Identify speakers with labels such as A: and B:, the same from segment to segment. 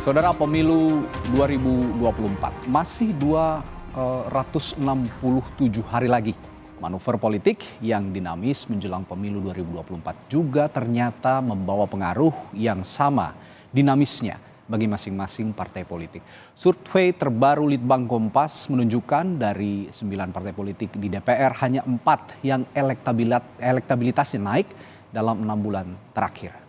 A: Saudara, pemilu 2024 masih 267 hari lagi. Manuver politik yang dinamis menjelang pemilu 2024 juga ternyata membawa pengaruh yang sama dinamisnya bagi masing-masing partai politik. Survei terbaru Litbang Kompas menunjukkan dari 9 partai politik di DPR hanya 4 yang elektabilitasnya naik dalam 6 bulan terakhir.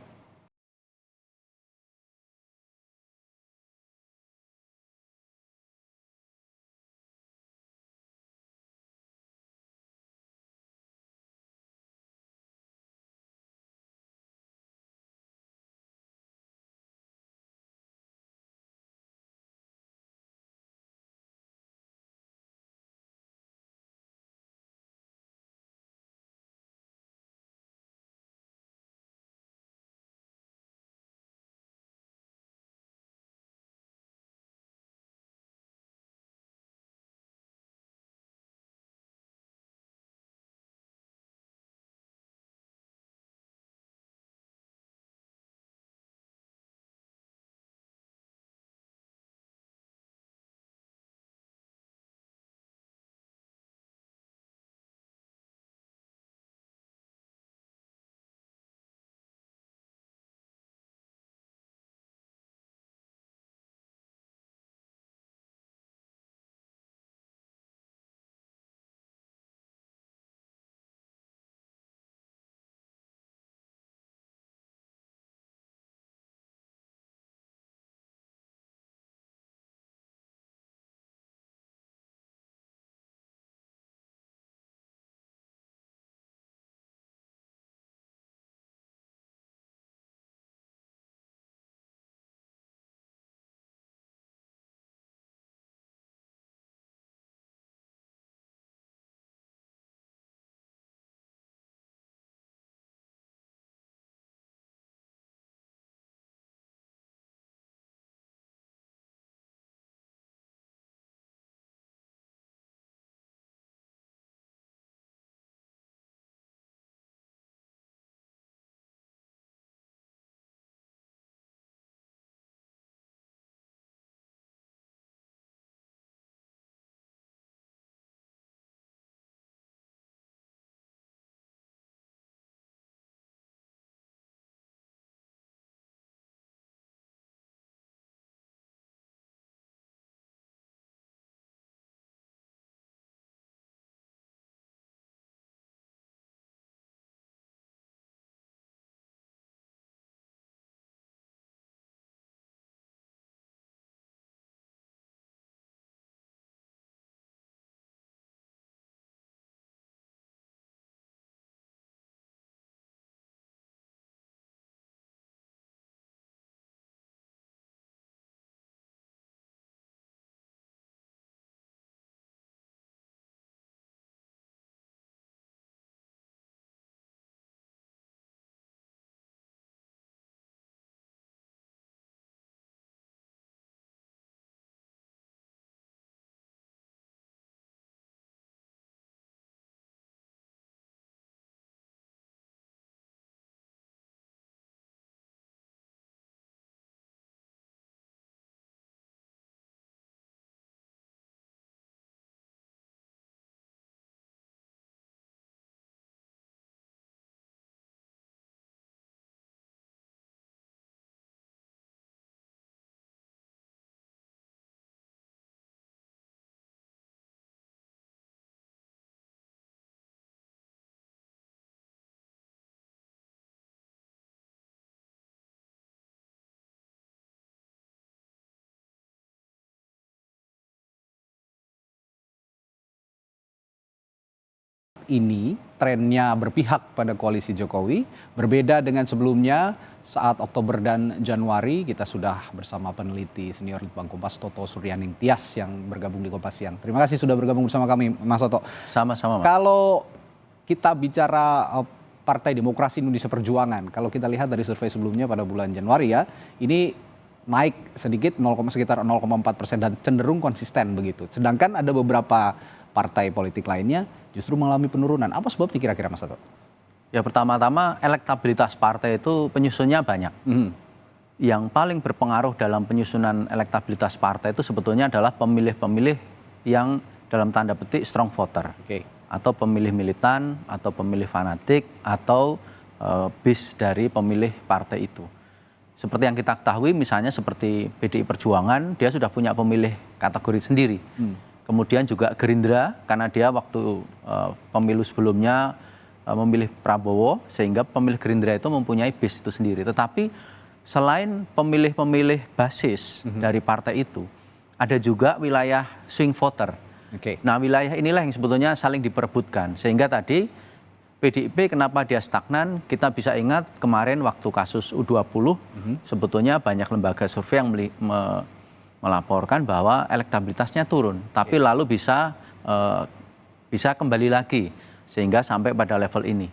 A: Ini trennya berpihak pada koalisi Jokowi, berbeda dengan sebelumnya saat Oktober dan Januari kita sudah bersama peneliti senior Litbang Kompas Toto Suryaning Tias yang bergabung di Kompas Siang. Terima kasih sudah bergabung bersama kami, Mas Toto.
B: Sama-sama, Mas.
A: Kalau kita bicara Partai Demokrasi Indonesia Perjuangan, kalau kita lihat dari survei sebelumnya pada bulan Januari ya, ini naik sedikit sekitar 0,4% dan cenderung konsisten begitu. Sedangkan ada beberapa partai politik lainnya justru mengalami penurunan. Apa sebabnya kira-kira, Mas Toto?
B: Ya, pertama-tama elektabilitas partai itu penyusunnya banyak. yang paling berpengaruh dalam penyusunan elektabilitas partai itu sebetulnya adalah pemilih-pemilih yang dalam tanda petik strong voter. Atau pemilih militan, atau pemilih fanatik, atau base dari pemilih partai itu. Seperti yang kita ketahui misalnya seperti PDI Perjuangan, dia sudah punya pemilih kategori sendiri. Kemudian juga Gerindra, karena dia waktu pemilu sebelumnya memilih Prabowo, sehingga pemilih Gerindra itu mempunyai base itu sendiri. Tetapi selain pemilih-pemilih basis dari partai itu, ada juga wilayah swing voter. Nah, wilayah inilah yang sebetulnya saling diperebutkan. Sehingga tadi PDIP kenapa dia stagnan, kita bisa ingat kemarin waktu kasus U20, sebetulnya banyak lembaga survei yang melaporkan bahwa elektabilitasnya turun. Tapi lalu bisa kembali lagi, sehingga sampai pada level ini.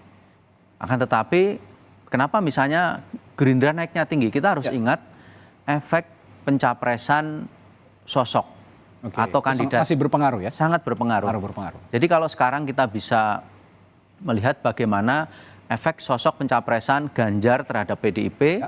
B: Akan tetapi, kenapa misalnya Gerindra naiknya tinggi? Kita harus ingat efek pencapresan sosok atau kandidat.
A: Masih berpengaruh ya?
B: Sangat berpengaruh. Jadi kalau sekarang kita bisa melihat bagaimana efek sosok pencapresan Ganjar terhadap PDIP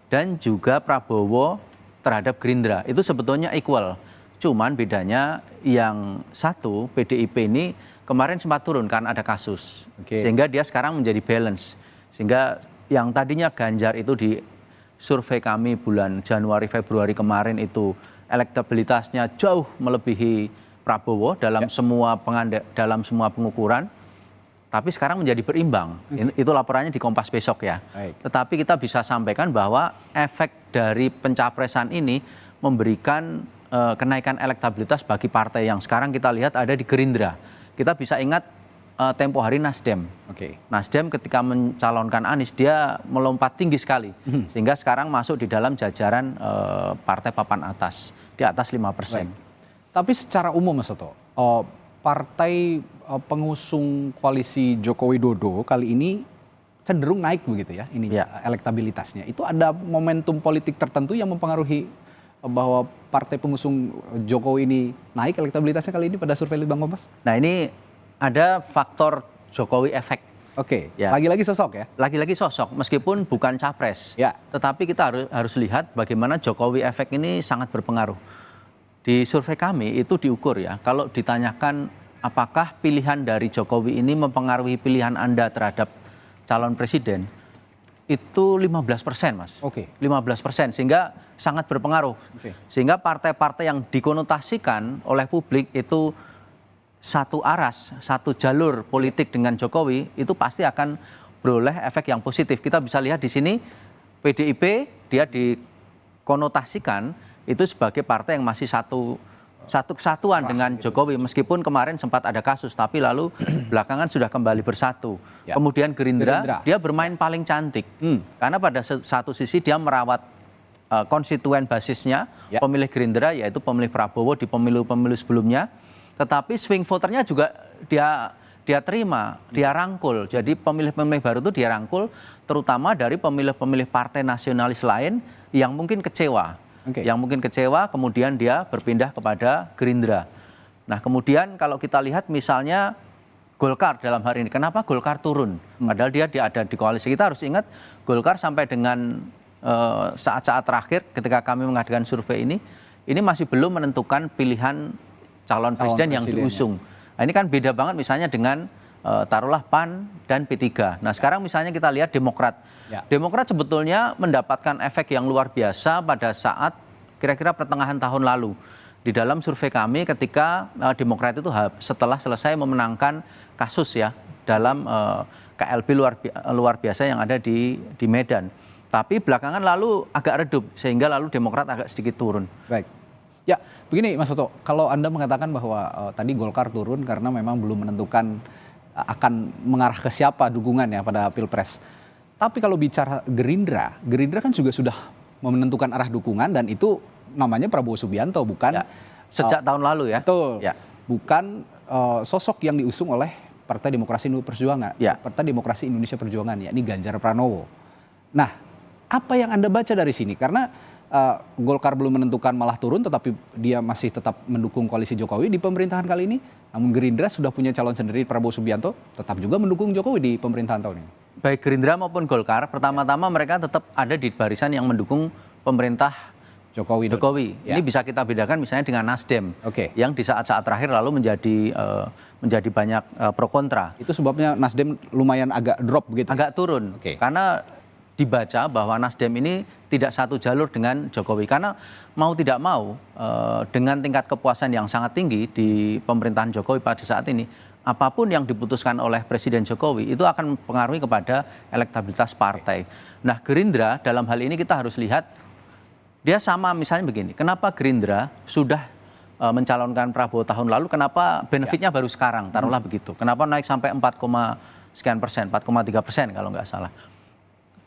B: dan juga Prabowo terhadap Gerindra. Itu sebetulnya equal. Cuman bedanya yang satu, PDIP ini kemarin sempat turun karena ada kasus. Sehingga dia sekarang menjadi balance. Sehingga yang tadinya Ganjar itu di survei kami bulan Januari Februari kemarin itu elektabilitasnya jauh melebihi Prabowo dalam semua pengukuran, tapi sekarang menjadi berimbang. Itu laporannya di Kompas besok ya. Tetapi kita bisa sampaikan bahwa efek dari pencapresan ini memberikan kenaikan elektabilitas bagi partai yang sekarang kita lihat ada di Gerindra. Kita bisa ingat tempo hari Nasdem. Nasdem ketika mencalonkan Anies, dia melompat tinggi sekali. Sehingga sekarang masuk di dalam jajaran partai papan atas, di atas 5%.
A: Tapi secara umum Mas Toto, partai pengusung koalisi Joko Widodo kali ini cenderung naik begitu ya, elektabilitasnya. Itu ada momentum politik tertentu yang mempengaruhi bahwa partai pengusung Jokowi ini naik elektabilitasnya kali ini pada survei Litbang Kompas?
B: Nah, ini ada faktor Jokowi efek.
A: Lagi-lagi sosok ya?
B: Lagi-lagi sosok, meskipun bukan capres. Tetapi kita harus lihat bagaimana Jokowi efek ini sangat berpengaruh. Di survei kami itu diukur ya, kalau ditanyakan apakah pilihan dari Jokowi ini mempengaruhi pilihan Anda terhadap calon presiden, itu 15%, Mas. 15%, sehingga sangat berpengaruh. Sehingga partai-partai yang dikonotasikan oleh publik itu satu aras, satu jalur politik dengan Jokowi, itu pasti akan beroleh efek yang positif. Kita bisa lihat di sini PDIP dia dikonotasikan itu sebagai partai yang masih satu kesatuan dengan Jokowi, meskipun kemarin sempat ada kasus, tapi lalu belakangan sudah kembali bersatu. Kemudian Gerindra dia bermain paling cantik, karena pada satu sisi dia merawat konstituen basisnya, pemilih Gerindra, yaitu pemilih Prabowo di pemilu-pemilu sebelumnya. Tetapi swing voternya juga dia terima, dia rangkul. Jadi pemilih-pemilih baru itu dia rangkul, terutama dari pemilih-pemilih partai nasionalis lain yang mungkin kecewa. Yang mungkin kecewa, kemudian dia berpindah kepada Gerindra. Nah, kemudian kalau kita lihat misalnya Golkar dalam hari ini, kenapa Golkar turun? Padahal dia ada di koalisi. Kita harus ingat Golkar sampai dengan saat-saat terakhir ketika kami mengadakan survei ini masih belum menentukan pilihan calon presiden yang diusung. Nah, ini kan beda banget misalnya dengan taruhlah PAN dan P3. Nah, sekarang misalnya kita lihat Demokrat. Demokrat sebetulnya mendapatkan efek yang luar biasa pada saat kira-kira pertengahan tahun lalu. Di dalam survei kami ketika Demokrat itu setelah selesai memenangkan kasus ya dalam KLB luar biasa yang ada di Medan. Tapi belakangan lalu agak redup sehingga lalu Demokrat agak sedikit turun.
A: Ya, begini Mas Toto, kalau Anda mengatakan bahwa tadi Golkar turun karena memang belum menentukan akan mengarah ke siapa dukungannya pada Pilpres. Tapi kalau bicara Gerindra kan juga sudah menentukan arah dukungan dan itu namanya Prabowo Subianto, bukan
B: sejak tahun lalu ya.
A: Betul. Bukan sosok yang diusung oleh Partai Demokrasi Perjuangan, Partai Demokrasi Indonesia Perjuangan, yakni Ganjar Pranowo. Nah, apa yang Anda baca dari sini? Karena Golkar belum menentukan malah turun, tetapi dia masih tetap mendukung koalisi Jokowi di pemerintahan kali ini. Namun Gerindra sudah punya calon sendiri, Prabowo Subianto, tetap juga mendukung Jokowi di pemerintahan tahun ini.
B: Baik Gerindra maupun Golkar, pertama-tama mereka tetap ada di barisan yang mendukung pemerintah
A: Jokowi.
B: Ini bisa kita bedakan misalnya dengan Nasdem,
A: Oke.
B: yang di saat-saat terakhir lalu menjadi banyak pro kontra.
A: Itu sebabnya Nasdem lumayan agak drop begitu.
B: Agak turun, karena dibaca bahwa Nasdem ini tidak satu jalur dengan Jokowi. Karena mau tidak mau, dengan tingkat kepuasan yang sangat tinggi di pemerintahan Jokowi pada saat ini, apapun yang diputuskan oleh Presiden Jokowi itu akan mempengaruhi kepada elektabilitas partai. Nah, Gerindra dalam hal ini kita harus lihat, dia sama misalnya begini, kenapa Gerindra sudah mencalonkan Prabowo tahun lalu, kenapa benefitnya baru sekarang, taruhlah begitu. Kenapa naik sampai 4,3% kalau nggak salah.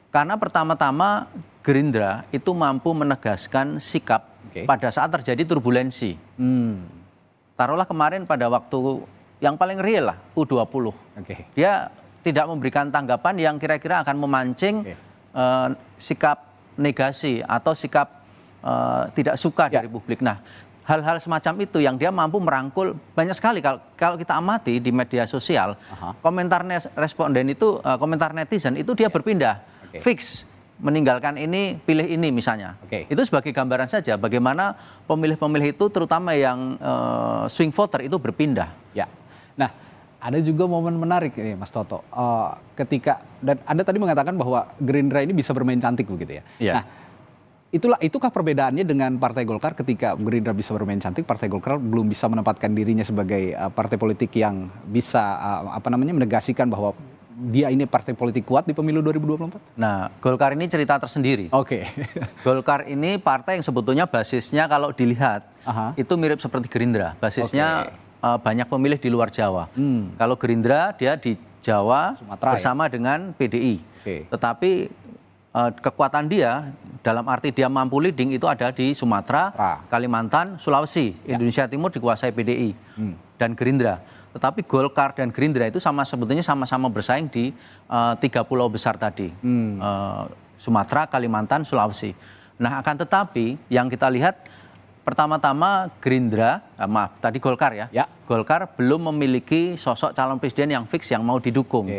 B: Karena pertama-tama Gerindra itu mampu menegaskan sikap pada saat terjadi turbulensi. Taruhlah kemarin pada waktu yang paling real lah, U20. Dia tidak memberikan tanggapan yang kira-kira akan memancing sikap negasi atau sikap tidak suka dari publik. Nah, hal-hal semacam itu yang dia mampu merangkul banyak sekali. Kalau kita amati di media sosial, komentar responden itu, komentar netizen itu dia berpindah, fix meninggalkan ini, pilih ini misalnya. Itu sebagai gambaran saja bagaimana pemilih-pemilih itu, terutama yang swing voter itu berpindah.
A: Ya. Nah, ada juga momen menarik nih Mas Toto. Ketika, dan Anda tadi mengatakan bahwa Gerindra ini bisa bermain cantik begitu ya. Nah, itukah perbedaannya dengan Partai Golkar ketika Gerindra bisa bermain cantik, Partai Golkar belum bisa menempatkan dirinya sebagai partai politik yang bisa menegasikan bahwa dia ini partai politik kuat di pemilu 2024?
B: Nah, Golkar ini cerita tersendiri. Golkar ini partai yang sebetulnya basisnya kalau dilihat itu mirip seperti Gerindra. Basisnya banyak pemilih di luar Jawa. Kalau Gerindra dia di Jawa, Sumatera, bersama dengan PDI. Tetapi kekuatan dia dalam arti dia mampu leading itu ada di Sumatera, Kalimantan, Sulawesi. Indonesia Timur dikuasai PDI dan Gerindra. Tetapi Golkar dan Gerindra itu sebetulnya sama-sama bersaing di 3 pulau besar tadi. Sumatera, Kalimantan, Sulawesi. Nah, akan tetapi yang kita lihat pertama-tama Gerindra, tadi Golkar ya. Golkar belum memiliki sosok calon presiden yang fix yang mau didukung.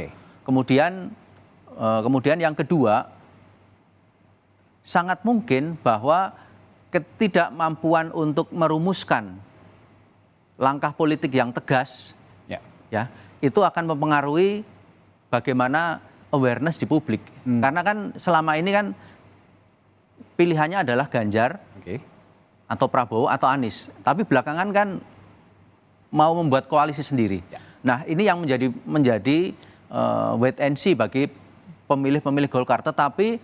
B: Kemudian yang kedua, sangat mungkin bahwa ketidakmampuan untuk merumuskan langkah politik yang tegas, itu akan mempengaruhi bagaimana awareness di publik. Karena kan selama ini kan pilihannya adalah Ganjar, atau Prabowo atau Anies. Tapi belakangan kan mau membuat koalisi sendiri. Nah, ini yang menjadi wait and see bagi pemilih-pemilih Golkar. Tetapi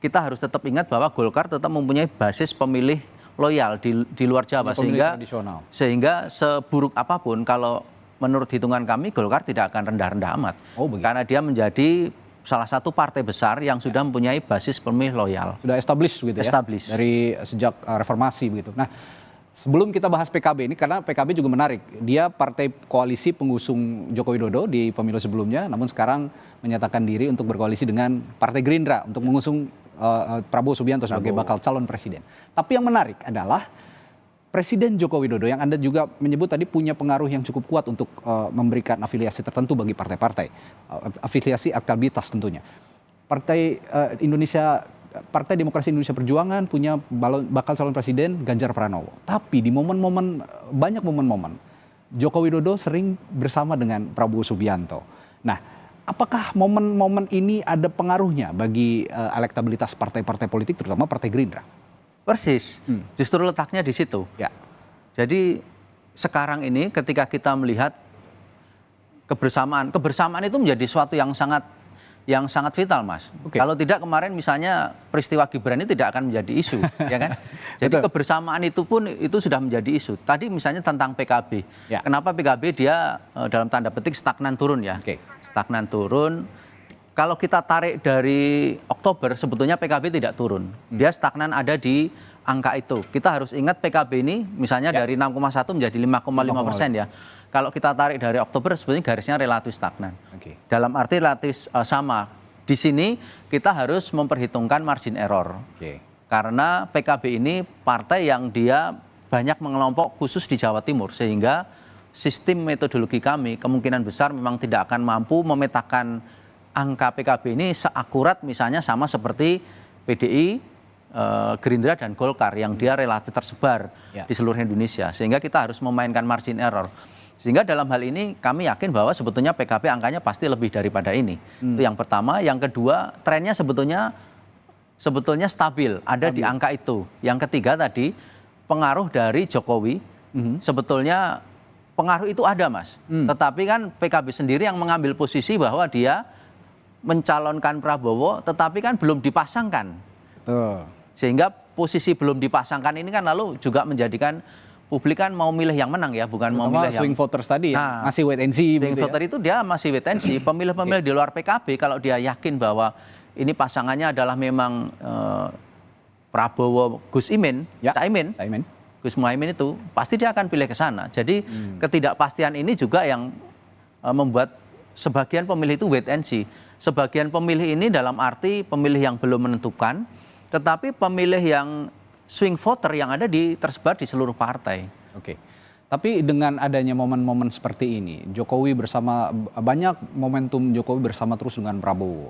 B: kita harus tetap ingat bahwa Golkar tetap mempunyai basis pemilih loyal di luar Jawa, sehingga seburuk apapun kalau menurut hitungan kami Golkar tidak akan rendah-rendah amat. Karena dia menjadi salah satu partai besar yang sudah mempunyai basis pemilih loyal.
A: Sudah established gitu ya. Dari sejak reformasi begitu. Nah, sebelum kita bahas PKB ini, karena PKB juga menarik. Dia partai koalisi pengusung Joko Widodo di pemilu sebelumnya, namun sekarang menyatakan diri untuk berkoalisi dengan Partai Gerindra untuk mengusung Prabowo Subianto sebagai bakal calon presiden. Tapi yang menarik adalah Presiden Joko Widodo yang Anda juga menyebut tadi punya pengaruh yang cukup kuat untuk memberikan afiliasi tertentu bagi partai-partai, afiliasi elektabilitas tentunya. Partai Demokrasi Indonesia Perjuangan punya bakal calon presiden Ganjar Pranowo. Tapi di banyak momen-momen Joko Widodo sering bersama dengan Prabowo Subianto. Nah, apakah momen-momen ini ada pengaruhnya bagi elektabilitas partai-partai politik, terutama Partai Gerindra?
B: Persis, justru letaknya di situ. Jadi sekarang ini ketika kita melihat kebersamaan itu menjadi suatu yang sangat vital, Mas. Kalau tidak kemarin misalnya peristiwa Gibran ini tidak akan menjadi isu, ya kan? Jadi kebersamaan itu pun itu sudah menjadi isu. Tadi misalnya tentang PKB. Kenapa PKB dia dalam tanda petik stagnan turun ya? Stagnan turun. Kalau kita tarik dari Oktober, sebetulnya PKB tidak turun. Dia stagnan ada di angka itu. Kita harus ingat PKB ini misalnya dari 6,1 menjadi 5,5% ya. Kalau kita tarik dari Oktober, sebetulnya garisnya relatif stagnan. Dalam arti relatif sama. Di sini kita harus memperhitungkan margin error. Karena PKB ini partai yang dia banyak mengelompok khusus di Jawa Timur. Sehingga sistem metodologi kami kemungkinan besar memang tidak akan mampu memetakan angka PKB ini seakurat misalnya sama seperti PDI, Gerindra dan Golkar yang dia relatif tersebar di seluruh Indonesia. Sehingga kita harus memainkan margin error. Sehingga dalam hal ini kami yakin bahwa sebetulnya PKB angkanya pasti lebih daripada ini. Itu yang pertama. Yang kedua, trennya sebetulnya stabil, ada di angka itu. Yang ketiga tadi, pengaruh dari Jokowi, sebetulnya pengaruh itu ada, Mas. Tetapi kan PKB sendiri yang mengambil posisi bahwa dia mencalonkan Prabowo, tetapi kan belum dipasangkan. Sehingga posisi belum dipasangkan ini kan lalu juga menjadikan publik kan mau milih yang menang ya, bukan mau milih yang
A: swing voters tadi ya, masih wait and see.
B: Swing voter itu dia masih wait and see. Pemilih-pemilih di luar PKB kalau dia yakin bahwa ini pasangannya adalah memang Prabowo Gus Imin, Caimin, Gus Muhaimin itu pasti dia akan pilih ke sana. Jadi ketidakpastian ini juga yang membuat sebagian pemilih itu wait and see. Sebagian pemilih ini dalam arti pemilih yang belum menentukan, tetapi pemilih yang swing voter yang ada tersebar di seluruh partai.
A: Oke. Tapi dengan adanya momen-momen seperti ini, banyak momentum Jokowi bersama terus dengan Prabowo.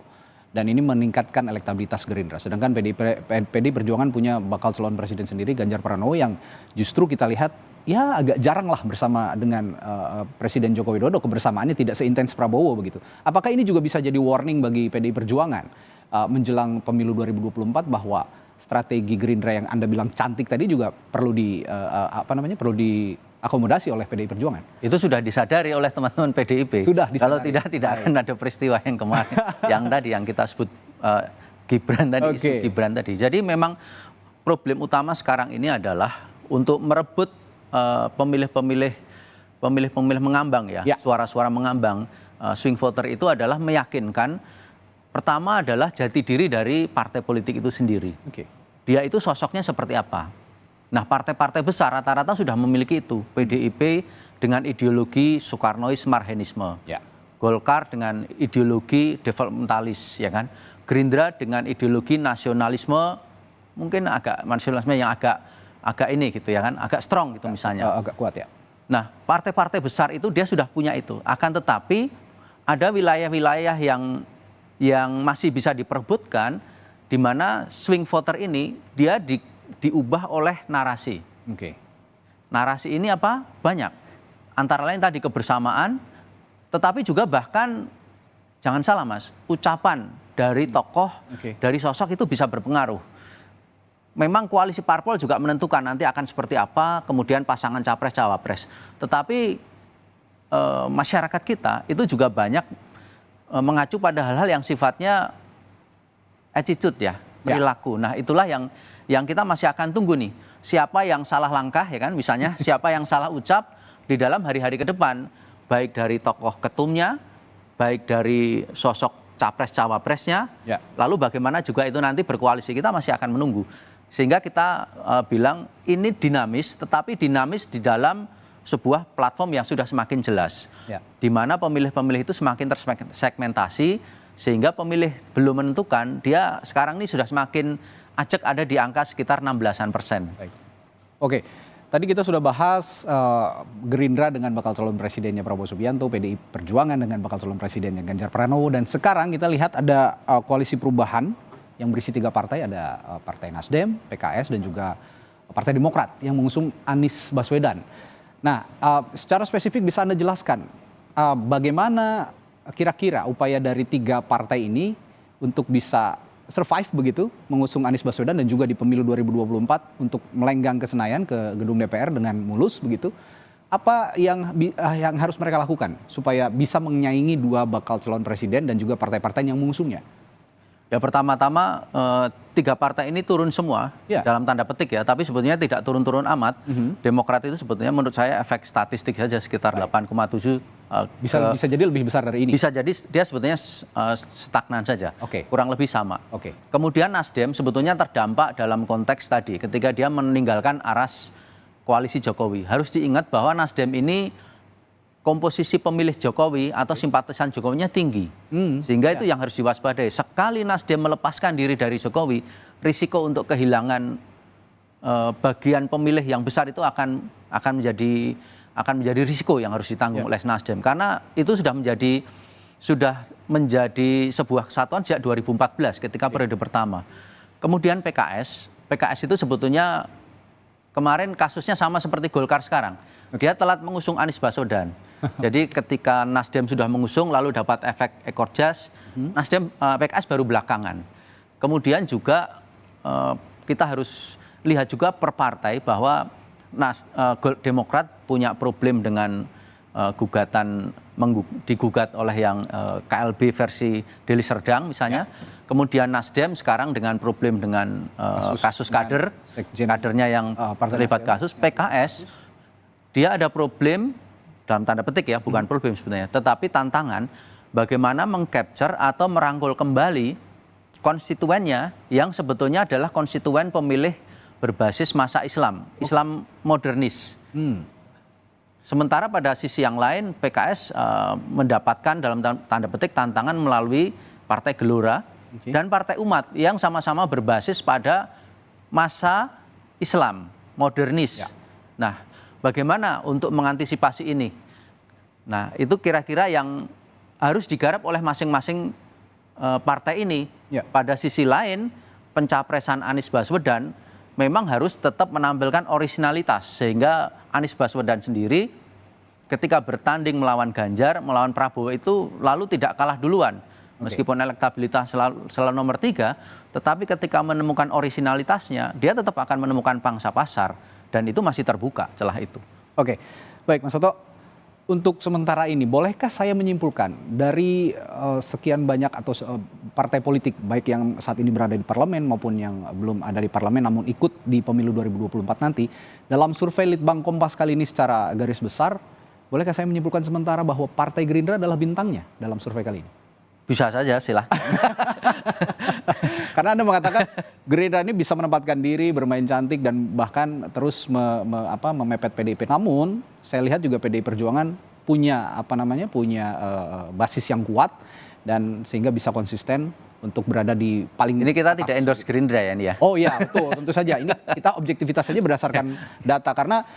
A: Dan ini meningkatkan elektabilitas Gerindra. Sedangkan PDI Perjuangan punya bakal calon presiden sendiri, Ganjar Pranowo, yang justru kita lihat ya agak jarang lah bersama dengan Presiden Joko Widodo. Kebersamaannya tidak seintens Prabowo begitu. Apakah ini juga bisa jadi warning bagi PDI Perjuangan menjelang pemilu 2024 bahwa strategi Gerindra yang Anda bilang cantik tadi juga perlu perlu diakomodasi oleh PDI Perjuangan? Itu
B: sudah disadari oleh teman-teman PDIP.
A: Sudah disadari.
B: Kalau tidak akan ada peristiwa yang kemarin yang kita sebut Gibran tadi, isu Gibran tadi. Jadi memang problem utama sekarang ini adalah untuk merebut pemilih-pemilih mengambang suara-suara mengambang swing voter itu adalah meyakinkan. Pertama adalah jati diri dari partai politik itu sendiri. Dia itu sosoknya seperti apa. Nah, partai-partai besar rata-rata sudah memiliki itu. PDIP dengan ideologi Soekarnois-Marhenisme. Golkar dengan ideologi developmentalis, ya kan. Gerindra dengan ideologi nasionalisme, mungkin nasionalisme yang agak ini gitu ya kan, agak strong gitu misalnya.
A: Agak kuat ya.
B: Nah, partai-partai besar itu dia sudah punya itu. Akan tetapi ada wilayah-wilayah yang masih bisa diperebutkan, di mana swing voter ini dia diubah oleh narasi. Narasi ini apa? Banyak. Antara lain tadi kebersamaan, tetapi juga bahkan jangan salah Mas, ucapan dari tokoh, dari sosok itu bisa berpengaruh. Memang koalisi parpol juga menentukan nanti akan seperti apa, kemudian pasangan capres-cawapres. Tetapi masyarakat kita itu juga banyak mengacu pada hal-hal yang sifatnya attitude ya, perilaku. Nah, itulah yang kita masih akan tunggu nih. Siapa yang salah langkah ya kan, misalnya siapa yang salah ucap di dalam hari-hari ke depan, baik dari tokoh ketumnya, baik dari sosok capres-cawapresnya, lalu bagaimana juga itu nanti berkoalisi, kita masih akan menunggu. Sehingga kita bilang ini dinamis, tetapi dinamis di dalam sebuah platform yang sudah semakin jelas, di mana pemilih-pemilih itu semakin tersegmentasi, sehingga pemilih belum menentukan, dia sekarang ini sudah semakin acak ada di angka sekitar 16%.
A: Oke, tadi kita sudah bahas Gerindra dengan bakal calon presidennya Prabowo Subianto, PDI Perjuangan dengan bakal calon presidennya Ganjar Pranowo, dan sekarang kita lihat ada koalisi perubahan yang berisi 3 partai, ada Partai Nasdem, PKS, dan juga Partai Demokrat yang mengusung Anies Baswedan. Nah, secara spesifik bisa Anda jelaskan bagaimana kira-kira upaya dari 3 partai ini untuk bisa survive begitu, mengusung Anies Baswedan dan juga di pemilu 2024 untuk melenggang ke Senayan, ke gedung DPR dengan mulus begitu. Apa yang harus mereka lakukan supaya bisa menyaingi 2 bakal calon presiden dan juga partai-partai yang mengusungnya?
B: Ya, pertama-tama 3 partai ini turun semua dalam tanda petik ya, tapi sebetulnya tidak turun-turun amat. Demokrat itu sebetulnya menurut saya efek statistik saja sekitar 8,7.
A: Bisa jadi lebih besar dari ini.
B: Bisa jadi dia sebetulnya stagnan saja, kurang lebih sama. Kemudian Nasdem sebetulnya terdampak dalam konteks tadi ketika dia meninggalkan aras koalisi Jokowi. Harus diingat bahwa Nasdem ini komposisi pemilih Jokowi atau simpatisan Jokowinya tinggi. Sehingga itu yang harus diwaspadai. Sekali Nasdem melepaskan diri dari Jokowi, risiko untuk kehilangan bagian pemilih yang besar itu akan menjadi risiko yang harus ditanggung oleh Nasdem. Karena itu sudah menjadi sebuah kesatuan sejak 2014 ketika periode pertama. Kemudian PKS PKS itu sebetulnya kemarin kasusnya sama seperti Golkar sekarang. Dia telat mengusung Anies Baswedan. Jadi ketika Nasdem sudah mengusung lalu dapat efek ekor jas, PKS baru belakangan. Kemudian juga kita harus lihat juga per partai bahwa Demokrat punya problem dengan gugatan digugat oleh yang KLB versi Deli Serdang misalnya. Kemudian Nasdem sekarang dengan problem dengan kasus kadernya yang terlibat kasus. PKS dia ada problem dalam tanda petik ya, bukan problem sebenarnya, tetapi tantangan bagaimana mengcapture atau merangkul kembali konstituennya yang sebetulnya adalah konstituen pemilih berbasis masa Islam modernis. Sementara pada sisi yang lain PKS mendapatkan dalam tanda petik tantangan melalui Partai Gelora dan Partai Umat yang sama-sama berbasis pada masa Islam modernis. Nah, bagaimana untuk mengantisipasi ini? Nah, itu kira-kira yang harus digarap oleh masing-masing partai ini. Pada sisi lain, pencapresan Anies Baswedan memang harus tetap menampilkan orisinalitas sehingga Anies Baswedan sendiri ketika bertanding melawan Ganjar, melawan Prabowo itu lalu tidak kalah duluan. Meskipun elektabilitas selalu nomor 3, tetapi ketika menemukan orisinalitasnya, dia tetap akan menemukan pangsa pasar dan itu masih terbuka celah itu.
A: Oke, baik Mas Toto. Untuk sementara ini, bolehkah saya menyimpulkan dari sekian banyak atau partai politik, baik yang saat ini berada di parlemen maupun yang belum ada di parlemen namun ikut di pemilu 2024 nanti, dalam survei Litbang Kompas kali ini secara garis besar, bolehkah saya menyimpulkan sementara bahwa Partai Gerindra adalah bintangnya dalam survei kali ini?
B: Bisa saja, silahkan.
A: Karena Anda mengatakan Gerindra ini bisa menempatkan diri, bermain cantik, dan bahkan terus memepet PDIP. Namun, saya lihat juga PDI Perjuangan punya basis yang kuat dan sehingga bisa konsisten untuk berada di paling
B: ini kita
A: atas.
B: Tidak endorse Gerindra ya, ini ya.
A: Oh iya, betul, tentu saja. Ini kita objektivitas saja berdasarkan data karena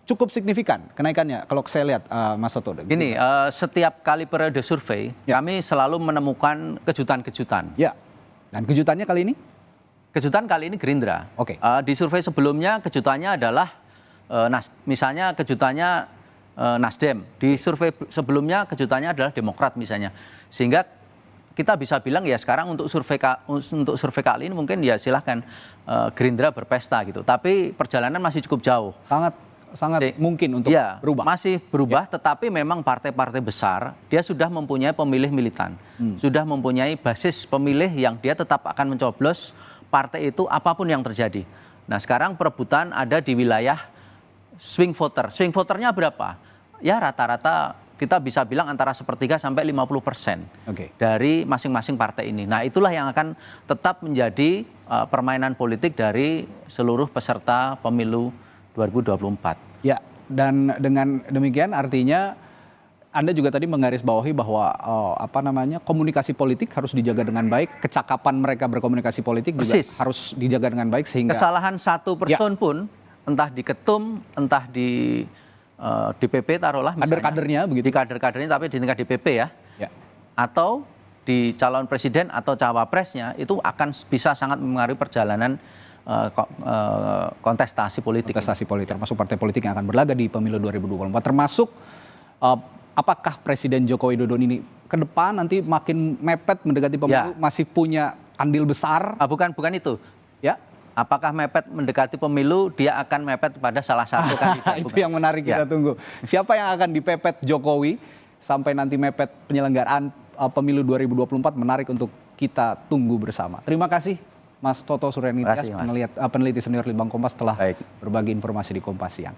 A: cukup signifikan kenaikannya kalau saya lihat, Mas Toto.
B: Gini, setiap kali periode survei kami selalu menemukan kejutan-kejutan.
A: Ya, dan kejutannya kali ini?
B: Kejutan kali ini Gerindra.
A: Oke.
B: Di survei sebelumnya kejutannya adalah misalnya kejutannya Nasdem. Di survei sebelumnya kejutannya adalah Demokrat misalnya. Sehingga kita bisa bilang ya sekarang untuk survei kali ini mungkin ya silahkan Gerindra berpesta gitu. Tapi perjalanan masih cukup jauh.
A: Sangat mungkin untuk berubah.
B: Masih berubah, tetapi memang partai-partai besar dia sudah mempunyai pemilih militan, sudah mempunyai basis pemilih yang dia tetap akan mencoblos partai itu apapun yang terjadi. Nah sekarang perebutan ada di wilayah swing voter. Swing voternya berapa? Ya rata-rata kita bisa bilang antara 1/3 sampai 50% dari masing-masing partai ini. Nah itulah yang akan tetap menjadi permainan politik dari seluruh peserta pemilu 2024.
A: Ya, dan dengan demikian artinya Anda juga tadi menggarisbawahi bahwa komunikasi politik harus dijaga dengan baik, kecakapan mereka berkomunikasi politik juga harus dijaga dengan baik sehingga
B: kesalahan satu person pun entah di ketum, entah di DPP taruhlah misalnya,
A: kader-kadernya begitu.
B: Di kader-kadernya tapi di tingkat DPP ya. Atau di calon presiden atau cawapresnya itu akan bisa sangat mempengaruhi perjalanan kontestasi politik,
A: termasuk partai politik yang akan berlaga di pemilu 2024, termasuk apakah Presiden Joko Widodo ini ke depan nanti makin mepet mendekati pemilu masih punya andil besar?
B: Bukan itu.
A: Ya.
B: Apakah mepet mendekati pemilu dia akan mepet pada salah satu kandidat?
A: Itu yang menarik kita tunggu. Siapa yang akan dipepet Jokowi sampai nanti mepet penyelenggaraan pemilu 2024, menarik untuk kita tunggu bersama. Terima kasih Mas Toto Suryanidya, peneliti senior Litbang Kompas telah berbagi informasi di Kompas Siang.